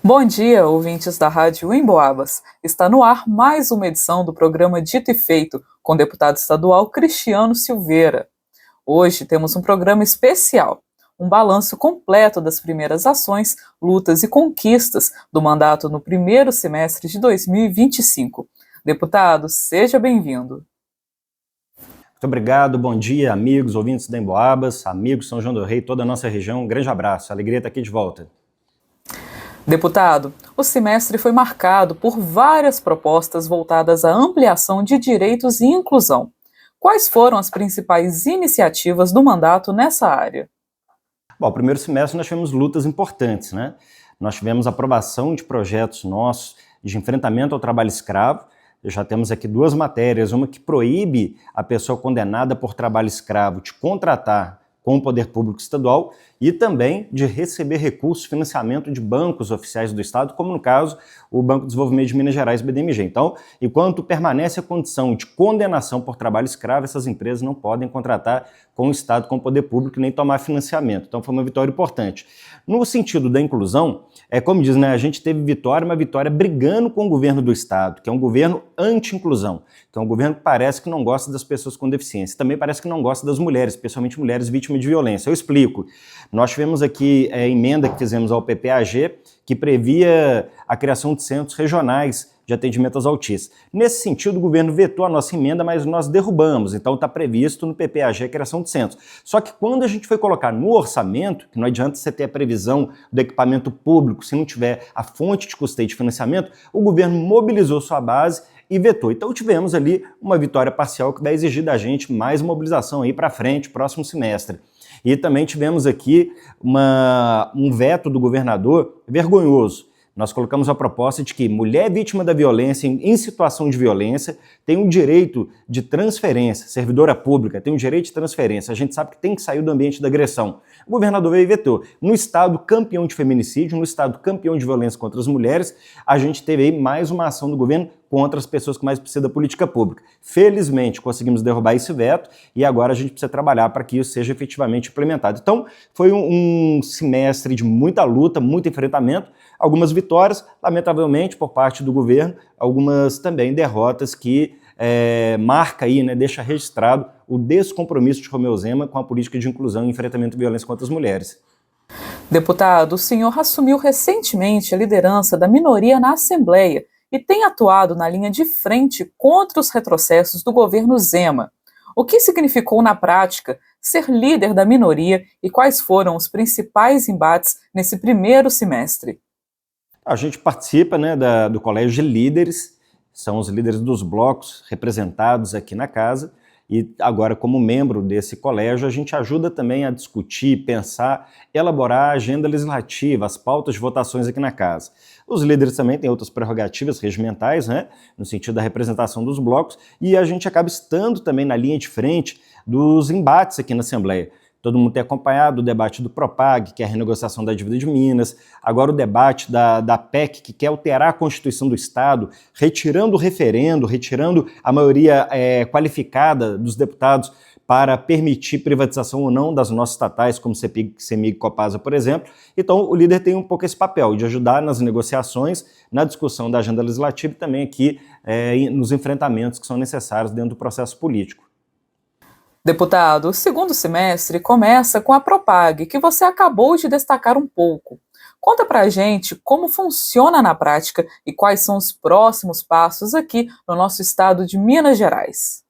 Bom dia, ouvintes da Rádio Emboabas. Está no ar mais uma edição do programa Dito e Feito, com o deputado estadual Cristiano Silveira. Hoje temos um programa especial, um balanço completo das primeiras ações, lutas e conquistas do mandato no primeiro semestre de 2025. Deputado, seja bem-vindo. Muito obrigado, bom dia, amigos, ouvintes da Emboabas, amigos São João do Rei, toda a nossa região, um grande abraço, alegria estar aqui de volta. Deputado, o semestre foi marcado por várias propostas voltadas à ampliação de direitos e inclusão. Quais foram as principais iniciativas do mandato nessa área? Bom, o primeiro semestre nós tivemos lutas importantes, né? Nós tivemos aprovação de projetos nossos de enfrentamento ao trabalho escravo. Já temos aqui duas matérias, uma que proíbe a pessoa condenada por trabalho escravo de contratar com o poder público estadual e também de receber recursos, financiamento de bancos oficiais do Estado, como no caso o Banco de Desenvolvimento de Minas Gerais, BDMG. Então, enquanto permanece a condição de condenação por trabalho escravo, essas empresas não podem contratar com o Estado, com o poder público, nem tomar financiamento. Então, foi uma vitória importante. No sentido da inclusão, como diz, né, a gente teve vitória, uma vitória brigando com o governo do Estado, que é um governo anti-inclusão, que é um governo que parece que não gosta das pessoas com deficiência, também parece que não gosta das mulheres, especialmente mulheres vítimas de violência. Eu explico. Nós tivemos aqui a emenda que fizemos ao PPAG, que previa a criação de centros regionais de atendimento aos autistas. Nesse sentido, o governo vetou a nossa emenda, mas nós derrubamos, então está previsto no PPAG a criação de centros. Só que quando a gente foi colocar no orçamento, que não adianta você ter a previsão do equipamento público se não tiver a fonte de custeio de financiamento, o governo mobilizou sua base e vetou. Então tivemos ali uma vitória parcial que vai exigir da gente mais mobilização aí para frente, próximo semestre. E também tivemos aqui um veto do governador vergonhoso. Nós colocamos a proposta de que mulher vítima da violência, em situação de violência, tem um direito de transferência, servidora pública tem um direito de transferência. A gente sabe que tem que sair do ambiente da agressão. O governador veio e vetou. No estado campeão de feminicídio, no estado campeão de violência contra as mulheres, a gente teve aí mais uma ação do governo contra as pessoas que mais precisam da política pública. Felizmente, conseguimos derrubar esse veto e agora a gente precisa trabalhar para que isso seja efetivamente implementado. Então, foi um semestre de muita luta, muito enfrentamento, algumas vitórias, lamentavelmente, por parte do governo, algumas também derrotas que marca aí, né, deixa registrado o descompromisso de Romeu Zema com a política de inclusão e enfrentamento de violência contra as mulheres. Deputado, o senhor assumiu recentemente a liderança da minoria na Assembleia e tem atuado na linha de frente contra os retrocessos do governo Zema. O que significou na prática ser líder da minoria e quais foram os principais embates nesse primeiro semestre? A gente participa, né, do Colégio de Líderes, são os líderes dos blocos representados aqui na casa, e agora, como membro desse colégio, a gente ajuda também a discutir, pensar, elaborar a agenda legislativa, as pautas de votações aqui na casa. Os líderes também têm outras prerrogativas regimentais, né, no sentido da representação dos blocos, e a gente acaba estando também na linha de frente dos embates aqui na Assembleia. Todo mundo tem acompanhado o debate do Propag, que é a renegociação da dívida de Minas, agora o debate da PEC, que quer alterar a Constituição do Estado, retirando o referendo, retirando a maioria qualificada dos deputados para permitir privatização ou não das nossas estatais, como CEPIG, CEMIG, Copasa, por exemplo. Então, o líder tem um pouco esse papel de ajudar nas negociações, na discussão da agenda legislativa e também aqui nos enfrentamentos que são necessários dentro do processo político. Deputado, o segundo semestre começa com a Propag, que você acabou de destacar um pouco. Conta pra gente como funciona na prática e quais são os próximos passos aqui no nosso estado de Minas Gerais.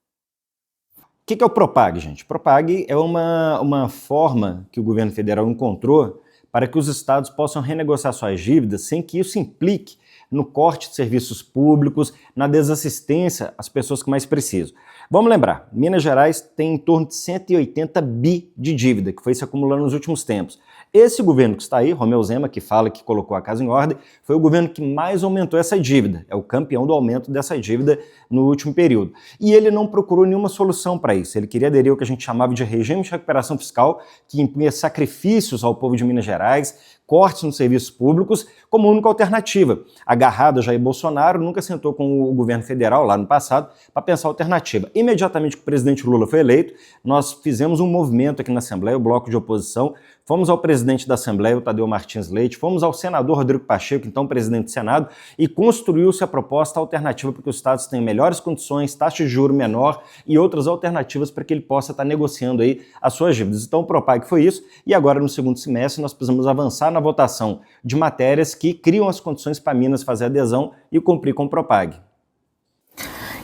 O que é o Propag, gente? Propag é uma forma que o governo federal encontrou para que os estados possam renegociar suas dívidas sem que isso implique no corte de serviços públicos, na desassistência às pessoas que mais precisam. Vamos lembrar, Minas Gerais tem em torno de 180 bi de dívida, que foi se acumulando nos últimos tempos. Esse governo que está aí, Romeu Zema, que fala que colocou a casa em ordem, foi o governo que mais aumentou essa dívida, é o campeão do aumento dessa dívida no último período. E ele não procurou nenhuma solução para isso, ele queria aderir ao que a gente chamava de regime de recuperação fiscal, que impunha sacrifícios ao povo de Minas Gerais, cortes nos serviços públicos como única alternativa. Agarrado a Jair Bolsonaro, nunca sentou com o governo federal lá no passado para pensar alternativa. Imediatamente que o presidente Lula foi eleito, nós fizemos um movimento aqui na Assembleia, o bloco de oposição, fomos ao presidente da Assembleia, o Tadeu Martins Leite, fomos ao senador Rodrigo Pacheco, então presidente do Senado, e construiu-se a proposta alternativa para que os estados tenham melhores condições, taxa de juros menor e outras alternativas para que ele possa estar negociando aí as suas dívidas. Então o Propag foi isso, e agora no segundo semestre nós precisamos avançar na votação de matérias que criam as condições para Minas fazer adesão e cumprir com o Propag.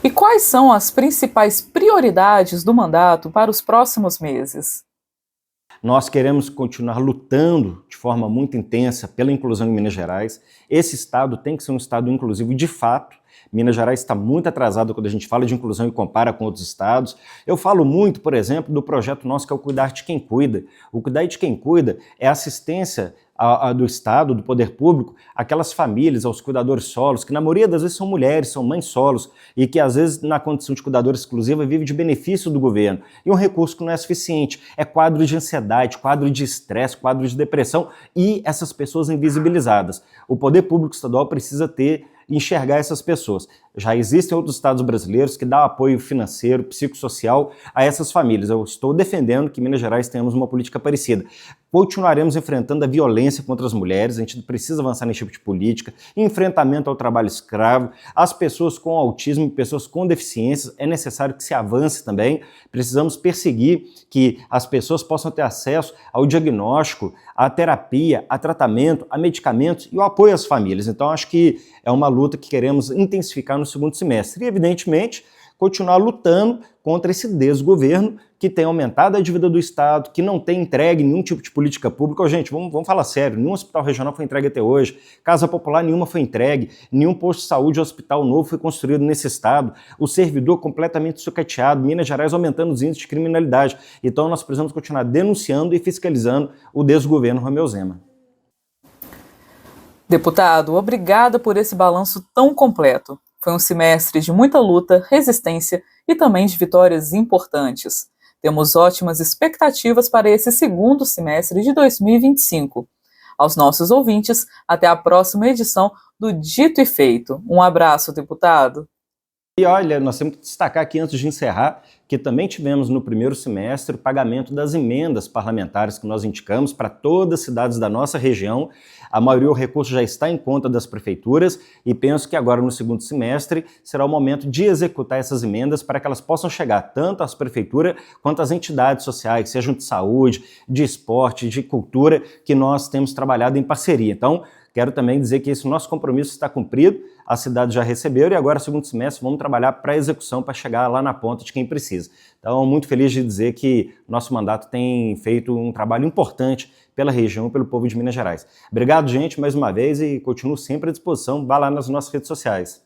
E quais são as principais prioridades do mandato para os próximos meses? Nós queremos continuar lutando de forma muito intensa pela inclusão em Minas Gerais. Esse estado tem que ser um estado inclusivo de fato. Minas Gerais está muito atrasado quando a gente fala de inclusão e compara com outros estados. Eu falo muito, por exemplo, do projeto nosso que é o Cuidar de Quem Cuida. O Cuidar de Quem Cuida é assistência do Estado, do poder público, aquelas famílias, aos cuidadores solos, que na maioria das vezes são mulheres, são mães solos, e que às vezes na condição de cuidadora exclusiva vive de benefício do governo. E um recurso que não é suficiente. É quadro de ansiedade, quadro de estresse, quadro de depressão e essas pessoas invisibilizadas. O poder público estadual precisa enxergar essas pessoas. Já existem outros estados brasileiros que dão apoio financeiro, psicossocial a essas famílias. Eu estou defendendo que em Minas Gerais tenhamos uma política parecida. Continuaremos enfrentando a violência contra as mulheres, a gente precisa avançar nesse tipo de política, enfrentamento ao trabalho escravo, as pessoas com autismo e pessoas com deficiências, é necessário que se avance também, precisamos perseguir que as pessoas possam ter acesso ao diagnóstico, à terapia, a tratamento, a medicamentos e o apoio às famílias. Então acho que é uma luta que queremos intensificar no segundo semestre e, evidentemente, continuar lutando contra esse desgoverno que tem aumentado a dívida do Estado, que não tem entregue nenhum tipo de política pública. Gente, vamos falar sério, nenhum hospital regional foi entregue até hoje, casa popular nenhuma foi entregue, nenhum posto de saúde ou hospital novo foi construído nesse estado, o servidor completamente sucateado, Minas Gerais aumentando os índices de criminalidade. Então nós precisamos continuar denunciando e fiscalizando o desgoverno Romeu Zema. Deputado, obrigada por esse balanço tão completo. Foi um semestre de muita luta, resistência e também de vitórias importantes. Temos ótimas expectativas para esse segundo semestre de 2025. Aos nossos ouvintes, até a próxima edição do Dito e Feito. Um abraço, deputado. E olha, nós temos que destacar aqui antes de encerrar que também tivemos no primeiro semestre o pagamento das emendas parlamentares que nós indicamos para todas as cidades da nossa região. A maioria do recurso já está em conta das prefeituras e penso que agora no segundo semestre será o momento de executar essas emendas para que elas possam chegar tanto às prefeituras quanto às entidades sociais, sejam de saúde, de esporte, de cultura, que nós temos trabalhado em parceria. Então, quero também dizer que esse nosso compromisso está cumprido, as cidades já receberam e agora, segundo semestre, vamos trabalhar para a execução, para chegar lá na ponta de quem precisa. Então, muito feliz de dizer que nosso mandato tem feito um trabalho importante pela região e pelo povo de Minas Gerais. Obrigado, gente, mais uma vez e continuo sempre à disposição. Vá lá nas nossas redes sociais.